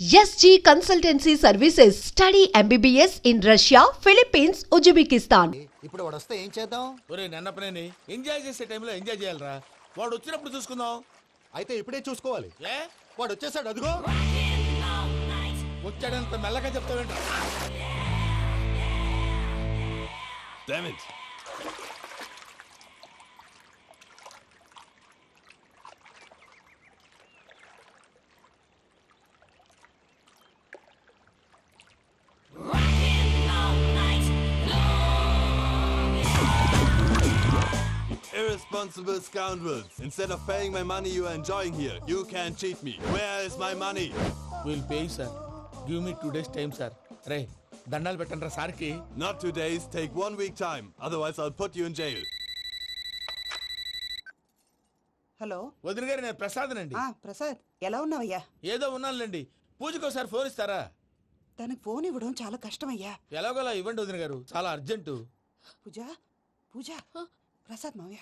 SG Consultancy Services. Study MBBS in Russia, Philippines, Uzbekistan. ఇప్పుడు వాడు వస్తే ఏం చేద్దాం? ఒరే నన్నపనేని ఎంజాయ్ చేసే టైంలో ఎంజాయ్ చేయాలరా. వాడు వచ్చినప్పుడు చూసుకుందాం. అయితే ఇప్పుడే చూసుకోవాలి. ఏ వాడు వచ్చేసాడు, అదిగో. వచ్చాడంత మెల్లగా చెప్తావేంట? Damn it. Irresponsible scoundrels. Instead of paying my money you are enjoying here, you can cheat me. Where is my money? Will pay sir. Give me 2 days time sir. రే దండాలు పెట్టండి సార్కి. Not 2 days, take 1 week time. Otherwise I'll put you in jail. Hello. వదిన గారు, నేను ప్రసాదనండి. ప్రసాద్, ఎలా ఉన్నావయ్యా? ఏదో ఉన్నానులేండి. పూజకి ఒకసారి ఫోన్ ఇస్తారా? తనకు ఫోన్ ఇవ్వడం చాలా కష్టమయ్యా. ఎలాగోలా ఇవ్వండి వదిన గారు, చాలా అర్జెంటు. పూజ పూజ ప్రసాద్ మావయ్య.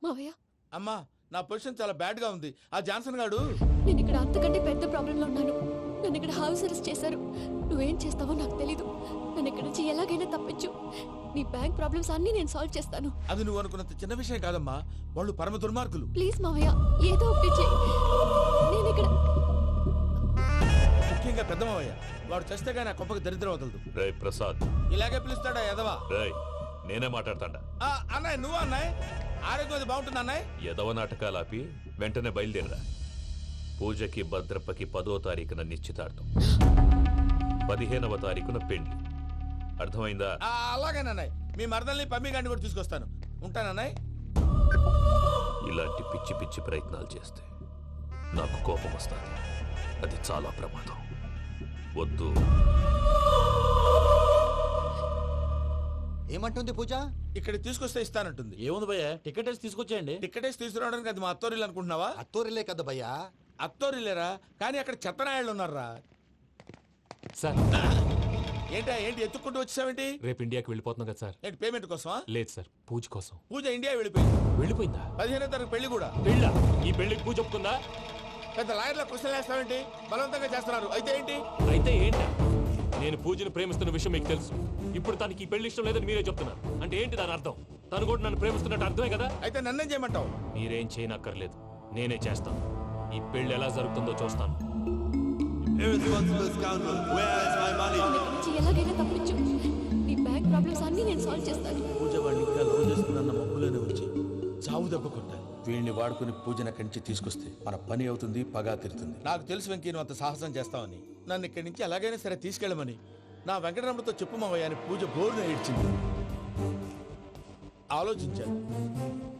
మావయ్య, అమ్మా, నా పొజిషన్ చాలా బ్యాడ్ గా ఉంది. ఆ జాన్సన్ గాడు. నేను ఇక్కడ అంతకంటే పెద్ద ప్రాబ్లంలో ఉన్నాను. నన్ను ఇక్కడ హౌస్ అరెస్ట్ చేశారు. నువ్వేం చేస్తావో నాకు తెలీదు. నన్ను ఇక్కడ నుంచి ఎలాగైనా తప్పించు. నీ బ్యాంక్ ప్రాబ్లమ్స్ అన్ని నేను సాల్వ్ చేస్తాను. అది నువ్వు అనుకున్నంత చిన్న విషయం కాదమ్మా. వాళ్ళు పరమ దుర్మార్గులు. ప్లీజ్ మావయ్య, ఏదో ఒకటి చెయ్యి. నేను ఇక్కడ ముఖ్యంగా పెద్దమావయ్య. వాడు చస్తే గానీ ఆ కొంపకి దరిద్రం వదలదు. రే ప్రసాద్, ఇలాగే పిలుస్తాడా ఎదవా? రేయ్ నేనే మాట్లాడతాడా? అన్నయ్య, నువ్వు అన్నయ్య. ఆరోగ్యం అది బాగుంటుంది అన్నయ్య. ఎదవ నాటకాలు ఆపి వెంటనే బయలుదేరరా. పూజకి భద్రప్పకి 10వ తారీఖున నిశ్చితార్థం, 15వ తారీఖున పెళ్లి. అర్థమైందా? అలాగేనన్నయ్య. మీ మరదల్ని పమ్మి గాండి కూడా తీసుకొస్తాను. ఉంటానన్నయ్య. ఇలాంటి పిచ్చి పిచ్చి ప్రయత్నాలు చేస్తే నాకు కోపం వస్తుంది. అది చాలా ప్రమాదం. వద్దు. ఏమంటుంది పూజ? ఇక్కడ తీసుకొస్తే ఇస్తానంటుంది. ఏముంది భయ్య, టికెట్ వేసి తీసుకొచ్చేయండి. టికెటేసి తీసుకురావడానికి అది మా అత్తోరిల్లు అనుకుంటున్నావా? అత్తూరిలే కదా భయ్యా. అత్తోరిల్లేరా, కానీ అక్కడ చెత్తనాయాళ్ళు ఉన్నారా. సార్, ఏంటి ఎత్తుక్కుంటూ వచ్చావేంటి? రేపు ఇండియాకి వెళ్ళిపోతున్నాం కదా సార్. ఏంటి పేమెంట్ కోసమా? లేదు సార్, పూజ కోసం. పూజ ఇండియా వెళ్ళిపోయింది. వెళ్ళిపోయిందా? 15వ తారీఖు పెళ్లి కూడా. పెళ్ళ? ఈ పెళ్లికి పూజ ఒప్పుకుందా? పెద్ద లాయర్ల క్వశ్చన్ వేస్తావేంటి? బలవంతంగా చేస్తున్నారు. అయితే ఏంటి? అయితే ఏంటి? నేను పూజను ప్రేమిస్తున్న విషయం మీకు తెలుసు. ఇప్పుడు తనకి ఈ పెళ్లి ఇష్టం లేదని మీరే చెప్తున్నారు. అంటే ఏంటి దాని అర్థం? తను కూడా నన్ను ప్రేమిస్తున్నట్టు అర్థమే కదా. అయితే నన్నేం చేయమంటావు? మీరేం చేయనక్కర్లేదు, నేనే చేస్తాను. ఈ పెళ్లి ఎలా జరుగుతుందో చూస్తాను. Irresponsible scoundrel. Where is my money? నన్ను ఇక్కడ నుంచి ఎలాగైనా తప్పించు. నీ బ్యాంక్ ప్రాబ్లమ్స్ అన్ని నేను సాల్వ్ చేస్తాను. పూజ వాడిని ఇంకా లవ్ చేస్తుందన్న మబ్బులోనే వచ్చి చావు దెబ్బ కొట్టాలి. వీళ్ళని వాడుకుని పూజన కంచి తీసుకొస్తే మన పని అవుతుంది, పగా తిరుతుంది. నాకు తెలుసు వెంకీ, నువ్వు అంత సాహసం చేస్తావని. నన్ను ఇక్కడి నుంచి ఎలాగైనా సరే తీసుకెళ్ళమని నా వెంకటరమణతో చెప్పు మావయ్య అని పూజ బోరున ఏడ్చింది. ఆలోచించాను.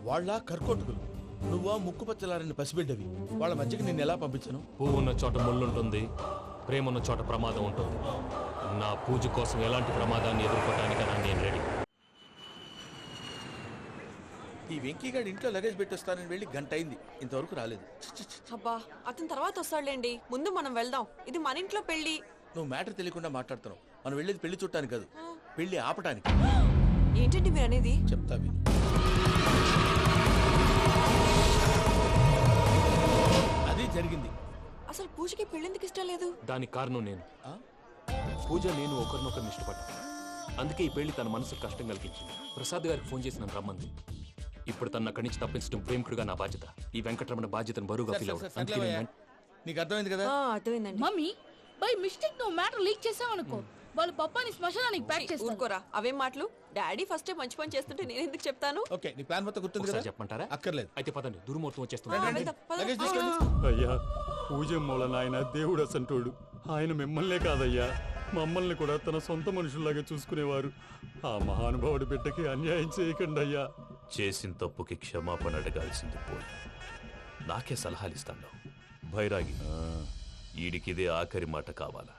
వాళ్ళ కర్కోటకులు, నువ్వా ముక్కు పచ్చలారని పసిబిడ్డవి. వాళ్ళ మధ్యకి నిన్ను ఎలా పంపించను? పువ్వు ఉన్న చోట ముళ్ళుంటుంది, ప్రేమ ఉన్న చోట ప్రమాదం ఉంటుంది. నా పూజ కోసం ఎలాంటి ప్రమాదాన్ని ఎదుర్కోవడానికైనా నేను రెడీ. ఈ వెంకీగాడి ఇంట్లో లగేజ్ పెట్టొస్తానని వెళ్ళి గంట అయింది, ఇంతవరకు రాలేదు. అబ్బా, అతని తర్వాత వస్తాడులేండి. ముందు మనం వెళ్దాం. ఇది మన ఇంట్లో పెళ్లి. నువ్వు మ్యాటర్ తెలియకుండా మాట్లాడుతున్నావు. మనం వెళ్ళేది పెళ్లి చుట్టానికి కాదు, పెళ్లి ఆపటానికి. ఏంటండి మీరు అనేది? చెప్తా విను. అది జరిగింది. అసలు పూజకి పెళ్ళెందుకు ఇష్టం లేదు? దానికి కారణం నేను. పూజ నేను ఒకరినొకరిని ఇష్టపడ్డా. అందుకే ఈ పెళ్లి తన మనసుకు కష్టం కలిగించింది. ప్రసాద్ గారికి ఫోన్ చేసి నన్ను రమ్మంది. ఇప్పుడు తన అక్కడి నుంచి తప్పించడం ప్రేమికుడుగా నా బాధ్యత. ఈ వెంకటరమణ బాధ్యతను బరువుగా ఫీల్ అవుతుంది. నీకు అర్థమైంది కదా? అర్థమైందండి. మమ్మీ, బై మిస్టేక్ నువ్వు మ్యాటర్ లీక్ చేసావనుకో, వాళ్ళు పప్పాని శ్మశానానికి ప్యాక్ చేస్తారు. ఊరుకోరా, అవేం మాటలు. డాడీ ఫస్ట్ మంచి పని చేస్తుంటే నేను ఎందుకు చెప్తాను? ఓకే, నీ ప్లాన్ మొత్తం గుర్తుంది కదా? చెప్పమంటారా? అక్కర్లేదు. అయితే పదండి, దుర్ముహూర్తం వచ్చేస్తుంది. లగేజ్ తీసుకెళ్ళి. అయ్యా, పూజ మూలన ఆయన దేవుడు అసంటోడు. ఆయన మిమ్మల్నే కాదయ్యా, మమ్మల్ని కూడా తన సొంత మనుషుల్లాగా చూసుకునేవారు. ఆ మహానుభావుడి బిడ్డకి అన్యాయం చేయకండి అయ్యా. చేసిన తప్పుకి క్షమాపణ అడగాల్సింది పోయి నాకే సలహాలు ఇస్తాను. భైరాగి, ఈడికిదే ఆఖరి మాట కావాలా?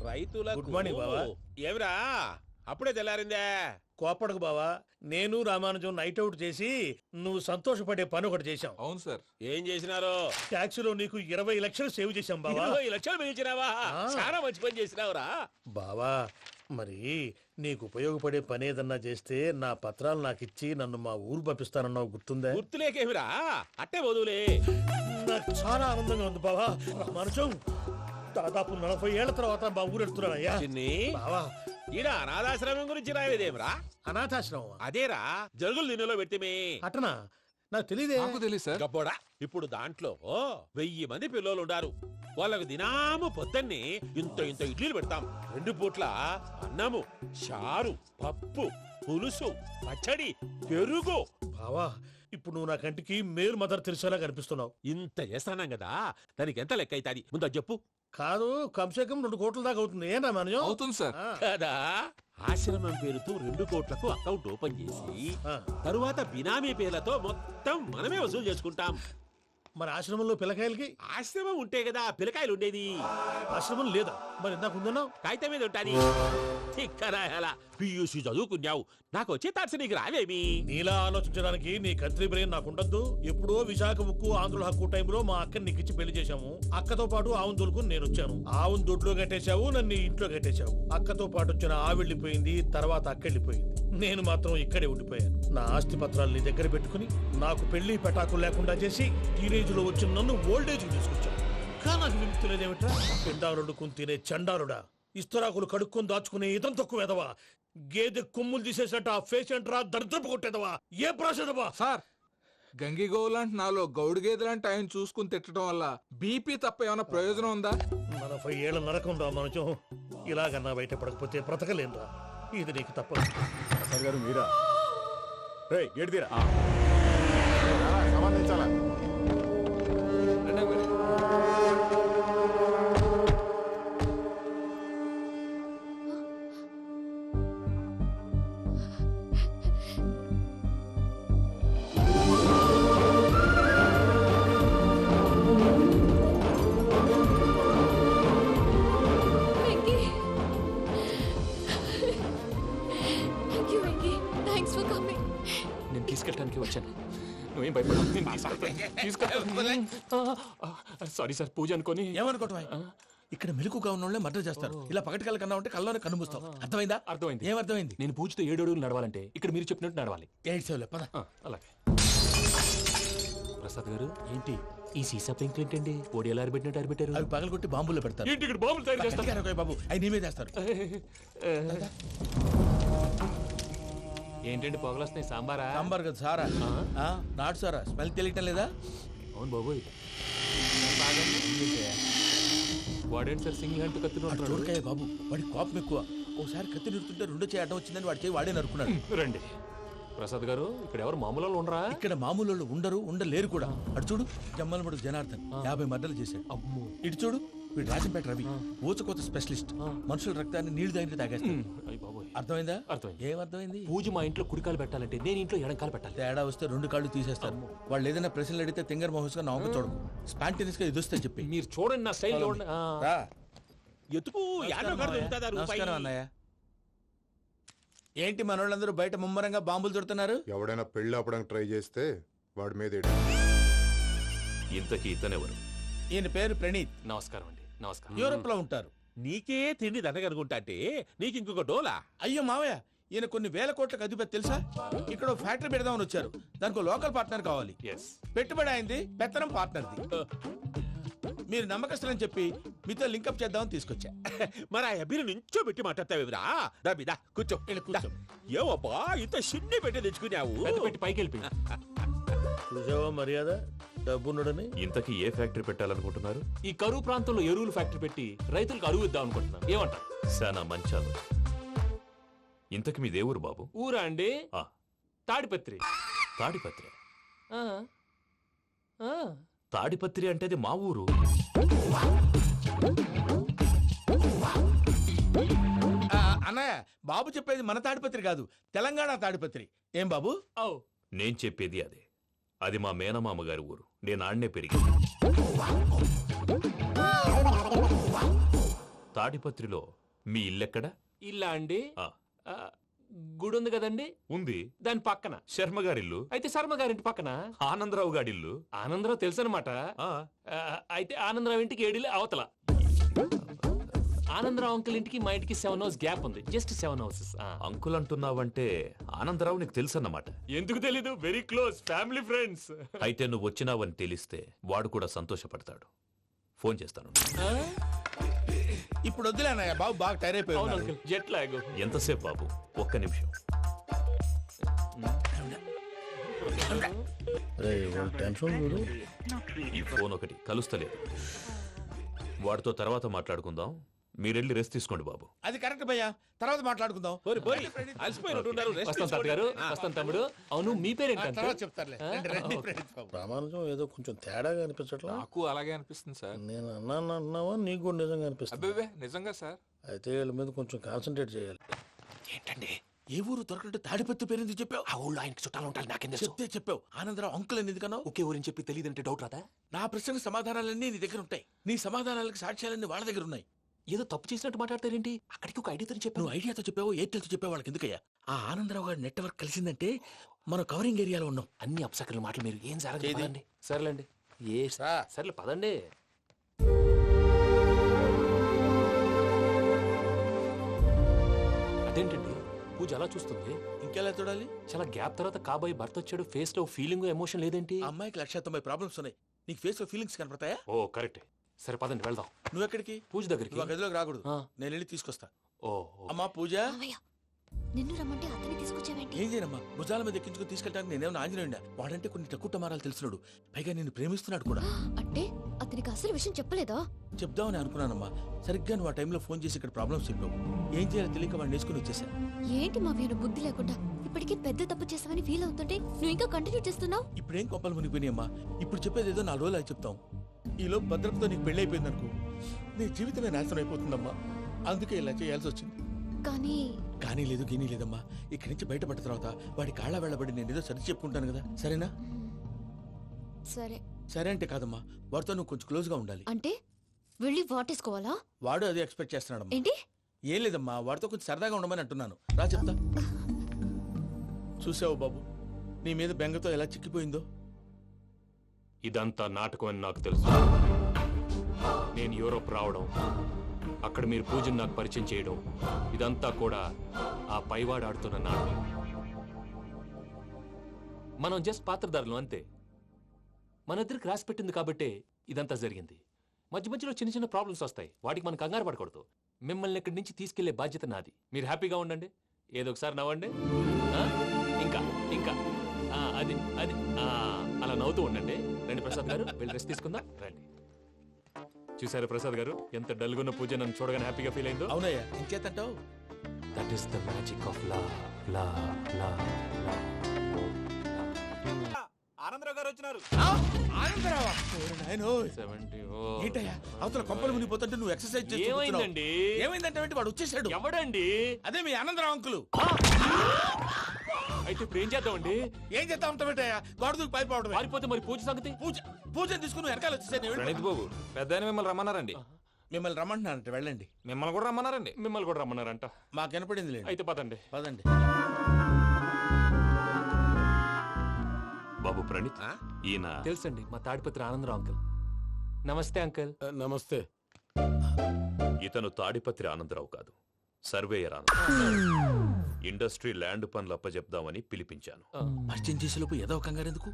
రైతుల గుడ్ మార్నింగ్ బాబా. ఏమిరా అప్పుడే తెల్లారిందే. కోపడకు బావా, నేను రామానుజం నైట్ అవుట్ చేసి నువ్వు సంతోషపడే పని ఒకటి చేశాం. అవును సార్. ఏం చేసినారు? ట్యాక్సీలో నీకు 20 లక్షలు సేవ్ చేశాం బావా. 20 లక్షలు మిగిల్చినావా? చాలా మంచి పని చేసినావురా బావా. మరి నీకు ఉపయోగపడే పని ఏదన్నా చేస్తే నా పత్రాలు నాకిచ్చి నన్ను మా ఊరు పంపిస్తానన్నావు, గుర్తుందా? గుర్తులేకేమిరా, అట్టే వదులే. నాకు చాలా ఆనందంగా ఉంది బావా. రామానుజం, దాదాపు 40 ఏళ్ల తర్వాత మా ఊరు వెళ్తున్నానయ్యా. బావా, ఈడ అనాథాశ్రమం గురించి రాయలేదేమిరా? అనాథాశ్రమం అదేరా, జరుగులు దీనిలో పెట్టిమే. అటనా? నాకు తెలియదే. గబ్బోడా, ఇప్పుడు దాంట్లో 1000 మంది పిల్లలు ఉండారు. వాళ్ళకు దినాము పొద్దున్నే ఇంత ఇంత ఇడ్లీలు పెడతాం. 2 పూట్ల అన్నము, చారు, పప్పు, పులుసు, పచ్చడి, పెరుగు. బావా, ఇప్పుడు నువ్వు నా కంటికి మేలు మదర్ తెలిసేలా కనిపిస్తున్నావు. ఇంత చేస్తానం కదా, దానికి ఎంత లెక్క అవుతుంది ముందు చెప్పు. కాదు, కంసే కం 2 కోట్ల దాకా అవుతుంది. ఏం రామానుజం? అవుతుంది సార్. కదా, ఆశ్రమం పేరుతో 2 కోట్లకు అకౌంట్ ఓపెన్ చేసి తరువాత బినామీ పేర్లతో మొత్తం మనమే వసూలు చేసుకుంటాం. మరి ఆశ్రమంలో పిల్లకాయలకి? ఆశ్రమం ఉంటే కదా పిల్లకాయలు ఉండేది. ఆశ్రమం లేదా? మరి ఇందాక ఉందన్నావు. కాగితం మీద ఉంటాది. చిక్కరాయాలా పియూసీ చదువుకున్నావు, నాకు వచ్చే తాట్స్ నీకు రావేమి? నీలా ఆలోచించడానికి నీ కత్రి బ్రెయిన్ నాకు ఉండద్దు. ఎప్పుడో విశాఖ ముక్కు ఆంధ్రుల హక్కు టైంలో మా అక్కని నీకిచ్చి పెళ్లి చేశాము. అక్కతో పాటు ఆవును దొడుకుని నేను వచ్చాను. ఆవును దొడ్లో కట్టేశావు, నన్ను ఇంట్లో కట్టేశావు. అక్కతో పాటు వచ్చిన ఆవిళ్ళిపోయింది, తర్వాత అక్కెళ్ళిపోయింది. నేను మాత్రం ఇక్కడే ఉండిపోయాను. నా ఆస్తి పత్రాలు నీ దగ్గర పెట్టుకుని నాకు పెళ్లి పెటాకులు లేకుండా చేసి టీనేజ్ లో వచ్చిన నన్ను ఓల్డేజ్ తీసుకొచ్చాను. కానీ నాకు విముక్తి లేదేమిట్రా? పిండారుడుకుని తినే చండారుడా, ఇస్తరాకులు కడుక్కొని దాచుకునే ఇతం తక్కువ ఎదవా, గేదె కొమ్ములు తీసేసట ఆ పేషెంట్ రా, దరిద్రపు కొట్టేదవా, ఏ ప్రాసెదవా? సార్, గంగిగోవులాంటి నాలో గౌడు గేదెలాంటి ఆయన చూసుకుని తిట్టడం వల్ల బీపీ తప్ప ఏమైనా ప్రయోజనం ఉందా? 40 ఏళ్ల నరకం రా మనచం. ఇలాగన్నా బయటపడకపోతే బ్రతకలేనురా. ఇది నీకు తప్పదు. సార్ గారు మీరా? గేట్ తీరా. సంబంధించాలా? నేను తీసుకెళ్ళడానికి వచ్చాను, నువ్వేం భయపడ. సారీ సార్, పూజ అనుకోని. ఏమనుకోవటం? ఇక్కడ మెలకుగా ఉన్న వాళ్ళే మర్డర్ చేస్తారు. ఇలా పగటి కళ్ళ కన్నా ఉంటే కళ్ళలోనే కనుమూస్తావు. అర్థమైందా? అర్థమైంది. ఏమర్థమైంది? నేను పూజతో 7 అడుగులు నడవాలంటే ఇక్కడ మీరు చెప్పినట్టు నడవాలి. 8 పద. అలాగే. ప్రసాద్ గారు, ఏంటి ఈ సీసా పెంకులు ఏంటండి? ఓడి ఎలా అరబెట్టినట్టు అరబెట్టారు? అవి పగలగొట్టి బాంబులో పెడతారు. ఏంటి ఇక్కడ బాంబులు తయారు చేస్తారు? బాబు, అవి నీవే చేస్తారు. ఏంటండి పొగలొస్తున్నాయి? సాంబారా? సాంబార్ కదా సారా. నాటు సారా. స్మెల్ తెలియటం లేదా? అవును బాబోయ్. వాడేంటి సార్ సింగిల్ హ్యాండ్ కత్తి చూడకాయ బాబు, వాడి కోపం ఎక్కువ. ఓసారి కత్తి నిరుతుంటే 2 చేయి అడ్డం వచ్చిందని వాడి చేయి వాడే నరుకున్నాడు. రండి ప్రసాద్ గారు, ఇక్కడ ఎవరు మామూలు వాళ్ళు ఉండరా? ఇక్కడ మామూలు వాళ్ళు ఉండరు, ఉండలేరు కూడా. అటు చూడు, జమ్మలమడు జనార్దన్ 50 మర్డర్లు చేశాడు. అమ్మో. ఇటు చూడు, వీడు రాజంపేట రవి, ఊచకోత స్పెషలిస్ట్. మనుషుల రక్తాన్ని నీళ్లు తాగితే తాగేస్తాడు. అర్థమైందా? అర్థమైంది. ఏమర్థమైంది? పూజ మా ఇంట్లో కుడికాలు పెట్టాలంటే నేను ఇంట్లో ఎడంకాలు పెట్టాలి. తేడా వస్తే 2 కాళ్ళు తీసేస్తారు. వాళ్ళు ఏదైనా ప్రశ్నలు అడిగితే తింగర్ మహోస్ గా నా వంక చూడకు. స్పాంటేనియస్ గా ఎదుస్తే చెప్పి. మీరు చూడండి నా స్టైల్. ఎతుకు నమస్కారం అన్నయ్య. ఏంటి మనోళ్ళందరూ బయట ముమ్మరంగా బాంబులు చుడుతున్నారు? ఎవడైనా పెళ్లి ఆపడానికి ట్రై చేస్తే వాడి మీద ఇంతకీ ఇతనెవరు? ఈయన పేరు ప్రణీత్. నమస్కారం అండి. నమస్కారం. యూరోప్ లో ఉంటారు. నీకే తిండి దండగనుకుంటా అంటే నీకు ఇంకొక డోలా? అయ్యో మావయ్య, ఈయన కొన్ని వేల కోట్లకు అధిపతి తెలుసా? ఇక్కడ ఫ్యాక్టరీ పెడదామని వచ్చారు. దానికి లోకల్ పార్ట్నర్ కావాలి. పెట్టుబడి అయింది, పెత్తనం పార్ట్నర్ది. మీరు నమ్మకస్తులని చెప్పి మీతో లింకప్ చేద్దామని తీసుకొచ్చా. మరి ఆ అబ్బిని నుంచో పెట్టి మాట్లాడతావేమిరా? దాబిదా కూర్చో. కూర్చో. ఏవబ్బా ఇంత చిన్ని పెట్టి తెచ్చుకున్నావు? పెట్టి పైకి వెళ్ళి చూసావా మర్యాద, డబ్బున్నడని. ఇంతకీ ఏ ఫ్యాక్టరీ పెట్టాలనుకుంటున్నారు? ఈ కరువు ప్రాంతంలో ఎరువులు ఫ్యాక్టరీ పెట్టి రైతులకు అరువు ఇద్దాం అనుకుంటున్నాను. ఏమంటారు? శానా మంచాలు. ఇంతకి మీ దేవురు బాబు? ఊరా అండి? తాడిపత్రి. తాడిపత్రి? తాడిపత్రి అంటే అది మా ఊరు. అన్నయ్య, బాబు చెప్పేది మన తాడిపత్రి కాదు, తెలంగాణ తాడిపత్రి. ఏం బాబు? నేను చెప్పేది అదే. అది మా మేనమామ గారి ఊరు. నేను ఆడనే పెరిగింది. తాడిపత్రిలో మీ ఇల్లెక్కడ? ఇల్లా అండి? గుడి ఉంది కదండి, ఉంది. దాని పక్కన. శర్మ గారిల్లు. అయితే శర్మ గారింటి పక్కన ఆనందరావు గారిల్లు. ఆనందరావు తెలుసు అనమాట. అయితే ఆనందరావు ఇంటికి 7 అవతల. ఆనందరావు అంకుల్ ఇంటికి మా ఇంటికి 7 హౌస్ గ్యాప్ ఉంది, జస్ట్ 7 హౌసెస్. అంకుల్ అంటున్నావంటే ఆనందరావు నీకు తెలుసు అన్నమాట. ఎందుకు తెలీదు, వెరీ క్లోజ్ ఫ్యామిలీ ఫ్రెండ్స్. అయితే నువ్వు వచ్చినావని తెలిస్తే వాడు కూడా సంతోషపడతాడు. ఫోన్ చేస్తాను. ఇప్పుడు వద్దులేనయ్య, బాబు బాగా టైర్ అయిపోయి. Jet lag. ఎంతసేపు బాబు? ఒక్క నిమిషం. ఈ ఫోన్ ఒకటి కలుస్తలేదు. వాడితో తర్వాత మాట్లాడుకుందాం. మీరెళ్ళి రెస్ట్ తీసుకోండి బాబు. అది కరెక్ట్ భయ్యా, తర్వాత మాట్లాడుకుందాం. వస్తాం తాత గారు, వస్తాం తమ్ముడు. అవును, మీ పేరేంటి? తర్వాత చెప్తారులే. ప్రామాణికం ఏదో కొంచెం తేడాగా అనిపించట్లా? నాకు అలాగే అనిపిస్తుంది సార్. నేను అన్నావా నీకు కూడా నిజంగా అనిపిస్తుంది? అబ్బే నిజంగా సార్. అయితే వీళ్ళ మీద కొంచెం కాన్సన్ట్రేట్ చేయాలి. ఏంటండి ఏ ఊరు దొరకట్టు తాడిపత్రి పేరు ఎందుకు చెప్పావు? ఆ ఊళ్ళో ఆయనకి చుట్టాలు ఉంటారు, నాకేం చెప్తే చెప్పావు. ఆనందరావు అంకుల్ అని ఎందుకన్నావు? ఒకే ఊరిని చెప్పి తెలియదంటే డౌట్ రాదా? నా ప్రశ్నకు సమాధానాలన్నీ నీ దగ్గర ఉంటాయి. నీ సమాధానాలకు సాక్ష్యాలన్నీ వాళ్ళ దగ్గర ఉన్నాయి. ఏదో తప్పు చేసినట్టు మాట్లాడతారేంటి? అక్కడికి ఒక ఐడియాతో చెప్పావు. నువ్వు ఐడియాతో చెప్పావు, ఎయిర్టెల్తో చెప్పావు, వాళ్ళకి ఎందుకయ్యా? ఆ ఆనందరావు గారి నెట్వర్క్ కలిసిందంటే మనం కవరింగ్ ఏరియాలో ఉన్నాం. అన్ని అప్సకర్ల మాటలు మీరు ఏం జరగదండి. సర్లేండి, సర్లే పదండి. అదేంటండి పూజ అలా చూస్తుంది? ఇంకెలా చూడాలి? చాలా గ్యాప్ తర్వాత కాబోయే భర్త వచ్చాడు, ఫేస్ లో ఫీలింగ్ ఎమోషన్ లేదేంటి? అమ్మాయికి 190 ప్రాబ్లమ్స్ ఉన్నాయి, నీకు ఫేస్ లో ఫీలింగ్స్ కనపడతాయా? ఓ కరెక్ట్. సరే పదండి వెళ్దాం. నువ్వు ఎక్కడికి? పూజ దగ్గరికి. నువ్వు గదిలోకి రాకూడదు, నేను వెళ్ళి తీసుకొస్తా. ఓ అమ్మా పూజ, నిన్ను రమ్మంటే అతన్ని తీసుకొచ్చావేంటి? ఏం చేయనమ్మా, భుజాల మీద ఎక్కించుకుని తీసుకెళ్ళడానికి నేనేమన్నా ఆంజనేయుడా? వాడంటే కొన్ని తక్కువ టమారాలు తెలిసినాడు, పైగా నేను ప్రేమిస్తున్నాడు కూడా. అంటే అతనికి అసలు విషయం చెప్పలేదా? చెప్దామని అనుకున్నానమ్మా, సరిగ్గా నువ్వు ఆ టైంలో ఫోన్ చేసి ఇక్కడ ప్రాబ్లమ్స్ చెప్పావు. ఏం చేయాలో తెలియక వాడిని నేర్చుకుని వచ్చేసా. ఏంటి మా వీరు బుద్ధి లేకుండా ఇప్పటికే పెద్ద తప్పు చేసావని ఫీల్ అవుతుంటే నువ్వు ఇంకా కంటిన్యూ చేస్తున్నావు? ఇప్పుడేం కొప్పలు మునిగిపోయినాయమ్మా, ఇప్పుడు చెప్పేది ఏదో 4 రోజులు అది చెప్తాం. ఈలో భద్రతతో నీకు పెళ్లి అయిపోయింది అనుకో, నీ జీవితమే నాశనం అయిపోతుందమ్మా. అందుకే ఇలా చేయాల్సి వచ్చింది. కానీ లేదు గీనీ లేదమ్మా, ఇక్కడి నుంచి బయటపడ్డ తర్వాత వాడి కాళ్ళ వెళ్ళబడి నేను ఏదో సరి చెప్పుకుంటాను కదా, సరేనా? సరే అంటే కాదమ్మా, వాడితో నువ్వు కొంచెం క్లోజ్ గా ఉండాలి. అంటే వెళ్ళి వాటేసుకోవాలా? వాడు అదే ఎక్స్పెక్ట్ చేస్తున్నాడమ్మా. ఏంటి? ఏం లేదమ్మా, వాడితో కొంచెం సరదాగా ఉండమని అంటున్నాను. రా చెప్తా. చూసావు బాబు, నీ మీద బెంగతో ఎలా చిక్కిపోయిందో. ఇదంతా నాటకం అని నాకు తెలుసు. నేను యూరోప్ రావడం, అక్కడ మీరు పూజను నాకు పరిచయం చేయడం, ఇదంతా కూడా ఆ పైవాడు ఆడుతున్న నాటకం. మనం జస్ట్ పాత్రధారులు అంతే. మన ఇద్దరికి రాసి పెట్టింది కాబట్టే ఇదంతా జరిగింది. మధ్య మధ్యలో చిన్న చిన్న ప్రాబ్లమ్స్ వస్తాయి, వాటికి మనం కంగారు పడకూడదు. మిమ్మల్ని ఇక్కడి నుంచి తీసుకెళ్లే బాధ్యత నాది. మీరు హ్యాపీగా ఉండండి, ఏదో ఒకసారి నవ్వండి. ఇంకా ఇంకా అది అది అలా నవ్వుతూ ఉండండి. రండి ప్రసాద్ గారు, వెళ్ళి రెస్ట్ తీసుకుందాం. రండి. చూసారు ప్రసాద్ గారు, ఎంత డల్గున్న పూజ నన్ను చూడగానే హ్యాపీగా ఫీల్ అయిందో? అవునయ్యా, ఇంకేతంటావు? That is the magic of love. Anandarao గారు వచ్చినారు. ఏంటయ్యా అవతల కొంపలు మునిగిపోతుంటే నువ్వు ఎక్సర్సైజ్ చేస్తున్నావు? ఏమైందండి? ఏమైందంటే వాడు వచ్చేసాడు. ఎవడండి? అదే మీ ఆనందరావు అంకులు. అయితే ఇప్పుడు ఏం చేద్దామండి? ఏం చేద్దాం అంటావేంటయ్యా, గొడవకు పైపోవడం. పారిపోతే మరి పూజ సంగతి? పూజ తీసుకుని వెనకాల వచ్చేసాను. ప్రణీత్ బాబు, పెద్ద మిమ్మల్ని రమ్మన్నారండి. మిమ్మల్ని రమ్మంటున్నారంట, వెళ్ళండి. మిమ్మల్ని కూడా రమ్మన్నారండి. మిమ్మల్ని కూడా రమ్మన్నారంట. మాకు వినపడింది లేదు. అయితే పదండి. పదండి. బాబు ప్రణీత్, ఈయన తెలుసండి, మా తాడిపత్రి ఆనందరావు అంకుల్. నమస్తే అంకుల్. నమస్తే. ఇతను తాడిపత్రి ఆనందరావు కాదు, సర్వేయర్ ఆనందరావు. ఇండస్ట్రీ ల్యాండ్ పనులు అప్పచెప్దామని పిలిపించాను. పరిచయం చేసేలోపు ఏదో కంగారు ఎందుకు?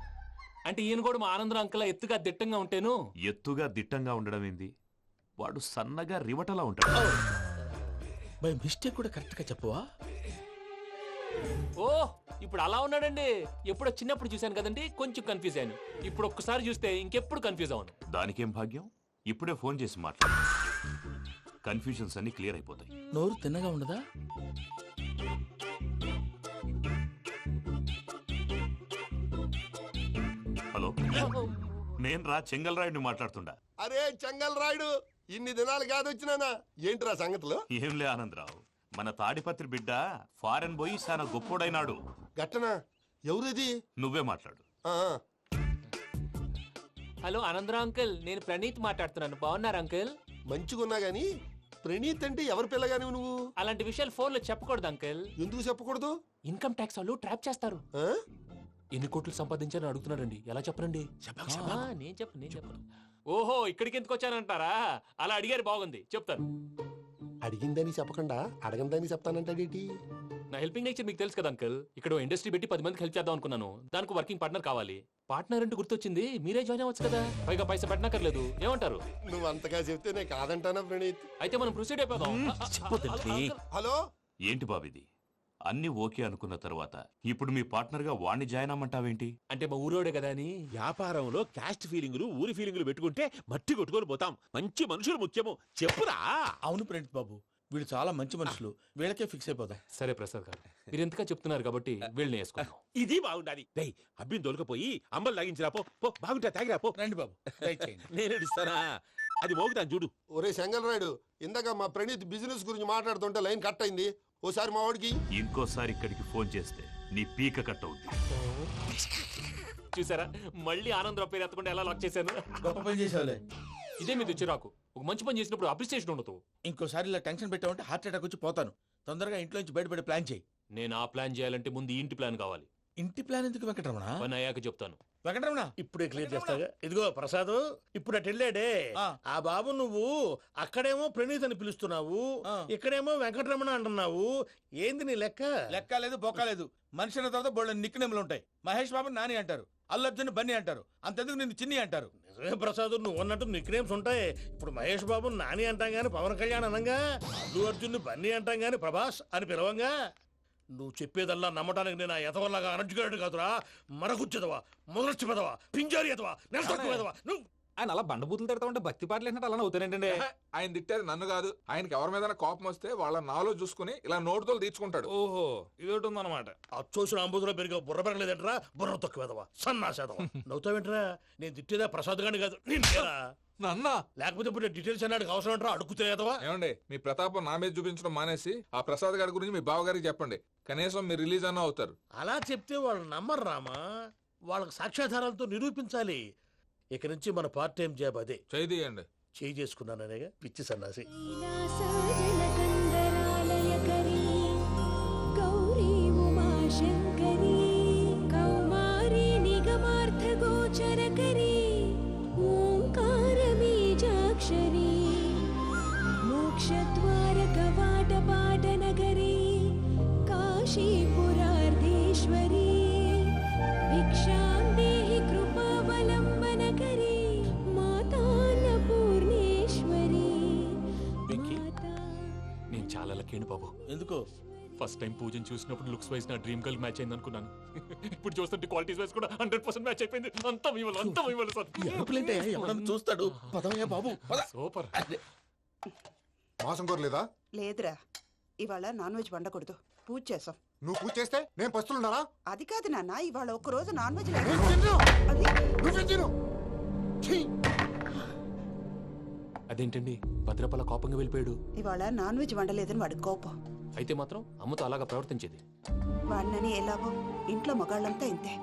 అంటే ఈయన కూడా మా ఆనందరావు అంకుల్ ఎత్తుగా దిట్టంగా ఉంటాను. ఎత్తుగా దిట్టంగా ఉండడం ఏంది, వాడు సన్నగా రివటలా ఉంటాడు. బై మిస్టేక్ కూడా కరెక్ట్ గా చెప్పవా? ఓ ఇప్పుడు అలా ఉన్నాడండి. ఎప్పుడో చిన్నప్పుడు చూశాను కదండి, కొంచెం కన్ఫ్యూజ్ అయ్యాను. ఇప్పుడు ఒక్కసారి చూస్తే ఇంకెప్పుడు కన్ఫ్యూజ్ అవ్వను. దానికేం భాగ్యం, ఇప్పుడే ఫోన్ చేసి మాట్లాడు, కన్ఫ్యూజన్స్ అన్ని క్లియర్ అయిపోతాయి. నోరు తిన్నగా ఉండదా? హలో, నేను రా చెంగల్ రాయుడిని మాట్లాడుతుండా. అరే చెంగల్ రాయుడు, ఇన్ని దినాలు కాదు వచ్చినానా, ఏంట్రా సంగతులు? ఏంలే ఆనందరావు, మన తాడిపత్రి బిడ్డ ఫారెన్ పోయి చాలా గొప్పోడైనాడు. గట్టనా? ఎవరిది? నువ్వే మాట్లాడు. హలో ఆనందరావు అంకుల్, నేను ప్రణీత్ మాట్లాడుతున్నాను. బాగున్నారు అంకుల్? మంచిగున్నా గాని ప్రణీత్ అంటే ఎవరి పిల్లగాని నువ్వు? అలాంటి విషయాలు ఫోన్లో చెప్పకూడదు అంకుల్. ఎందుకు చెప్పకూడదు? ఇన్కమ్ ట్యాక్స్ వాళ్ళు ట్రాప్ చేస్తారు. ఎన్ని కోట్లు సంపాదించాలని అడుగుతున్నాడండి, ఎలా చెప్పనండి? నేను చెప్పను. ఓహో, ఇక్కడికి ఎందుకు వచ్చానంటారా? అలా అడిగారు, బాగుంది, చెప్తాను. అడిగిందని చెప్పకుండా అడగందని చెప్తానంటాడేటి? నా హెల్పింగ్ నేచర్ మీకు తెలుసు కదా అంకుల్. ఇక్కడ ఇండస్ట్రీ పెట్టి 10 మందికి హెల్ప్ చేద్దాం అనుకున్నాను. దానికి వర్కింగ్ పార్ట్నర్ కావాలి. పార్ట్నర్ అంటే గుర్తొచ్చింది, మీరే జాయిన్ అవ్వచ్చు కదా, పైగా పైసా పెట్టనక్కర్లేదు. ఏమంటారు? నువ్వు అంతగా చెప్తే నేను కాదంటానా ప్రణీత్? అయితే మనం ప్రొసీడ్ అయిపోదాం. హలో, ఏంటి బాబిది? అన్ని ఓకే అనుకున్న తర్వాత ఇప్పుడు మీ పార్ట్నర్ గా వాణ్ణి జాయిన్ అమ్మంటావేంటి? అంటే మా ఊరోడే కదా అని. వ్యాపారంలో క్యాస్ట్ ఫీలింగులు, ఊరి ఫీలింగులు పెట్టుకుంటే మట్టి కొట్టుకొని పోతాం. మంచి మనుషులు ముఖ్యము, చెప్పురా. అవును ప్రణీత్ బాబు, వీళ్ళు చాలా మంచి మనుషులు, వీళ్ళకే ఫిక్స్ అయిపోదాం. సరే ప్రసాద్ గారు, మీరు ఎంతగా చెప్తున్నారు కాబట్టి వీళ్ళని వేసుకుందాం. ఇది బాగుండాలి. డై అబ్బిని దొలకపోయి అంబలు తాగించిరా పో. బాగుంటా తాగిరా పో. రండి బాబు, నేను ఇస్తానా? అది మోగుతాను చూడు. ఒరే చెంగల్ రాయుడు, ఇందాక మా ప్రణీత్ బిజినెస్ గురించి మాట్లాడుతుంటే లైన్ కట్ అయింది. ఓసారి మా వాడికి ఇంకోసారి ఇక్కడికి ఫోన్ చేస్తే నీ పీక కట్ అవుద్ది. చూసారా, మళ్ళీ ఆనందరావు పేరు ఎత్తకుండా ఎలా లాక్ చేశాను. గొప్ప పని చేసావులే. ఇదే మీద చిరాకు. ఒక మంచి పని చేసినప్పుడు అప్రిసియేషన్ ఉండదు. ఇంకోసారి ఇలా టెన్షన్ పెట్టామంటే హార్ట్ అటాక్ వచ్చి పోతాను. తొందరగా ఇంట్లో నుంచి బయటపడే ప్లాన్ చేయి. నేను ఆ ప్లాన్ చేయాలంటే ముందు ఈ ఇంటి ప్లాన్ కావాలి. ఇంటి ప్లాన్ ఎందుకు వెంకటరమణ? పని అయ్యాక చెప్తాను. వెంకటరమణ ఇప్పుడే క్లియర్ చేస్తాగా. ఇదిగో ప్రసాద్, ఇప్పుడు అటు వెళ్ళాడే ఆ బాబు, నువ్వు అక్కడేమో ప్రణీత్ అని పిలుస్తున్నావు, ఇక్కడేమో వెంకటరమణ అంటున్నావు. ఏంది నీ లెక్క? లెక్క లేదు, బొక్క లేదు. మనిషి అన్న తర్వాత బోళ్ళ నిక్నెములు ఉంటాయి. మహేష్ బాబు నాని అంటారు, అల్లు అర్జున్ బన్నీ అంటారు, అంతెందుకు నిన్ను చిన్ని అంటారు. నిజమే ప్రసాద్, నువ్వు అన్నట్టు నిక్ నేమ్స్ ఉంటాయి. ఇప్పుడు మహేష్ బాబు నాని అంటాం గాని పవన్ కళ్యాణ్ అనంగా, అల్లు అర్జున్ బన్నీ అంటాం గాని ప్రభాస్ అని పిలవంగా. నువ్వు చెప్పేదల్లా నమ్మటానికి నేను ఎతవల్లాగా అనర్జుకేటెడ్ కాదురా. మరగుచ్చదవా, మొదలచ్చి పెదవా, పింజారి ఎదవా, నెలసొక్కుదవా నువ్వు. ఆయన అలా బండబూతులు తిడతా ఉంటే భక్తి పాటలు ఏంటంటే అలా అవుతానంటే. ఆయన తిట్టేది నన్ను కాదు, ఆయనకి ఎవరి మీద కోపం వస్తే వాళ్ళ నాలో చూసుకుని ఇలా నోటుతో తీర్చుకుంటాడు. ఓహో, ఇదొకటి ఉందన్నమాట. అచ్చోసిన అంబుధులో పెరిగే బుర్ర పెరగలేదంటరా, బుర్ర తొక్కువేదవా, సన్నాసేదవా. నవ్వుతావేంట్రా? నేను తిట్టేదా ప్రసాద్ గాని కాదు, నన్నా. లేకపోతే ఇప్పుడు డీటెయిల్స్ అన్నాడు అవసరం అంటారా? అడుగుతాయేదవా. ఏమండి, మీ ప్రతాపం నా మీద చూపించడం మానేసి ఆ ప్రసాద్ గారి గురించి మీ బావగారికి చెప్పండి. కనీసం మీరు రిలీజ్ అన్న అవుతారు. అలా చెప్తే వాళ్ళు నమ్మరు రామా. వాళ్ళకి సాక్ష్యాధారాలతో నిరూపించాలి. ఇక నుంచి మన పార్ట్ టైం జాబ్ అదే. చేయండి. చేయి చేసుకున్నాననేగా పిచ్చి సన్నాసి. నేను చాలా లక్కీ బాబు. ఎందుకు? ఫస్ట్ టైం పూజను చూసినప్పుడు లుక్స్ వైజ్ నా డ్రీమ్ గర్ల్ మ్యాచ్ అయింది అనుకున్నాను. ఇప్పుడు చూస్తుంటే క్వాలిటీస్ వైజ్ కూడా 100% మ్యాచ్ అయిపోయింది. అంతా ఇవ్వాలి సార్. చూస్తాడు. పదవయ్యా బాబు, సూపర్. మాసం కోరలేదా? లేదురా, ఇవాళ నాన్ వెజ్ వండకూడదు, పూజ చేసాం. నువ్వు పూజ చేస్తే నేను పస్తులున్నారా? అది కాదు నాన్న, ఇవాళ ఒక్కరోజు నాన్ వెజ్ అదేంటండి, భద్రపల కోపంగా వెళ్ళిపోయాడు. ఇవాళ నాన్ వెజ్ వండలేదని వాడి కోపం. అయితే మాత్రం అమ్మతో అలాగా ప్రవర్తించేది. వాడినని ఎలాగో ఇంట్లో మగాళ్ళంతా ఇంతే.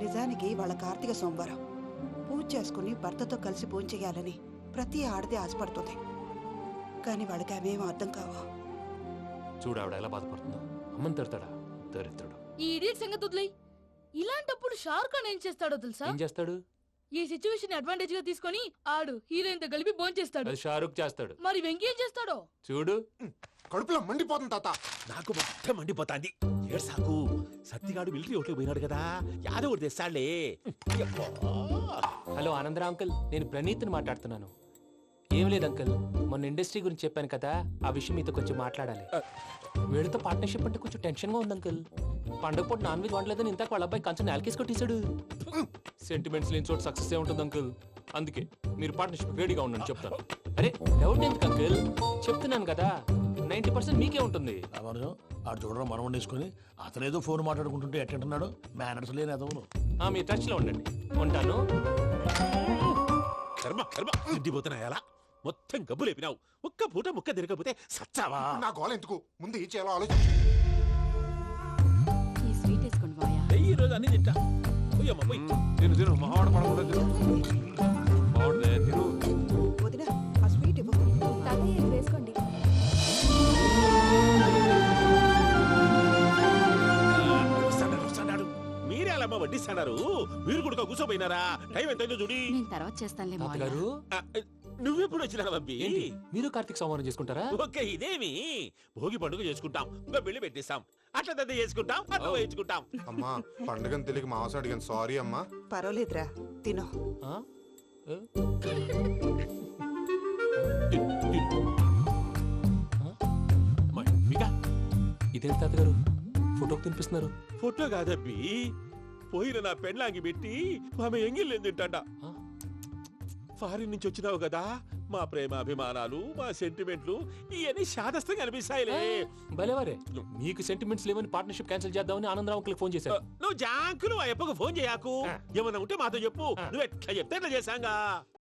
నిజానికి వాళ్ళ కార్తీక సోమవారం పూజ చేసుకుని భర్తతో కలిసి పూజ చేయాలని ప్రతి ఆడది ఆశపడుతుంది. కానీ వాళ్ళకి అవేం అర్థం కావు. చూడు ఆవిడ ఎలా బాధపడుతుందో. అమ్మని తిడతాడా దరిద్రుడు. ఈ ఇడియట్ సంగతి వదిలేయ్. ఇలాంటప్పుడు షారుఖ్ ఖాన్ ఏం చేస్తాడో తెలుసా? ఏం చేస్తాడు? ఈ సిచ్యువేషన్ అడ్వాంటేజ్ గా తీసుకొని ఆడు హీరోయిన్ తో కలిపి బోన్ చేస్తాడు. అది షారుఖ్ చేస్తాడు. మరి వెంకీ ఏం చేస్తాడో చూడు. కడుపులో మండిపోతుంది తాత. నాకు మొత్తం మండిపోతాంది. ఏడు సాకు, సత్తిగాడు మిలిటరీ ఓట్లు పోయినాడు కదా, యాదవ్ ఒకటి తెస్తాడులే. హలో ఆనందరా అంకుల్, నేను ప్రణీత్ని మాట్లాడుతున్నాను. ఏం లేదు అంకుల్, మొన్న ఇండస్ట్రీ గురించి చెప్పాను కదా, ఆ విషయం మీతో కొంచెం మాట్లాడాలి. వీళ్ళతో పార్ట్నర్షిప్ అంటే కొంచెం టెన్షన్ గా ఉంది అంకుల్. పండగ పూట నాన్ వెజ్ వండలేదని ఇంతకు వాళ్ళ అబ్బాయి కంచెం నేలకేసి కొట్టేశాడు. సెంటిమెంట్స్ లేని చోట సక్సెస్ ఏ ఉంటుంది అంకుల్. అందుకే మీరు పార్ట్నర్షిప్ రెడీగా ఉండండి చెప్తాను. అరే డౌట్ ఎందుకు అంకుల్, చెప్తున్నాను కదా, 90% మీకే ఉంటుంది. ఆడు చూడడం మనం వండేసుకుని అతనేదో ఫోన్ మాట్లాడుకుంటుంటే ఎట్టంటున్నాడు. మేనర్స్ లేని అదవును. మీ టచ్ లో ఉండండి. ఉంటాను. కర్మ కర్మ, తిండిపోతున్నాయా? మొత్తం గబ్బు లేపినావు. ఒక్క పూట ముక్క తిరగకపోతే సచ్చావా? నా గోల ఎందుకు, ముందు ఏం చేయాలో ఆలోచించు. ఈ రోజు అన్ని తింటా. తిను మహావాడ పడకుండా తిను. వదినా, ఆ స్వీట్ ఇవ్వు. వేసుకోండి. వడ్డిస్తాడారు మీరు కూడా కూర్చోపోయినారా టైం ఎంతైందో చూడి నేను తర్వాత చేస్తానులే మావయ్య. తాతగారు నువ్వెప్పుడు వచ్చినా బంబి ఏంటి మీరు కార్తీక్ సంహారం చేసుకుంటారా? ఓకే ఇదేమి భోగి పండుగ చేసుకుంటాం ఇంకా పెళ్లి పెట్టేస్తాం అట్లా దద్ద చేసుకుంటాం అట్లా వేయించుకుంటాం. అమ్మా పండుగని తెలియక మాంసం అడిగాను సారీ అమ్మా. పర్వాలేదురా తినో. ఇదేంటి తాతగారు ఫోటోకి తినిపిస్తున్నారు? ఫోటో కాదబ్బి పోయిన నా పెళ్ళాంగి పెట్టి ఆమె ఎంగిల్లేం తింటాడ. ఫారిన్ నుంచి వచ్చినావు కదా మా ప్రేమ అభిమానాలు మా సెంటిమెంట్లు ఇవన్నీ శాదస్తంగా అనిపిస్తాయిలే. భలేవారే మీకు సెంటిమెంట్స్ లేవని పార్ట్నర్షిప్ క్యాన్సిల్ చేద్దామని ఆనందరావు అంకుల్ ఫోన్ చేశారు. నువ్వు జాంకులు ఆ ఎప్పకు ఫోన్ చేయకు ఏమన్నా ఉంటే మాతో చెప్పు నువ్వు ఎట్లా చెప్తే ఎట్లా చేశాంగా.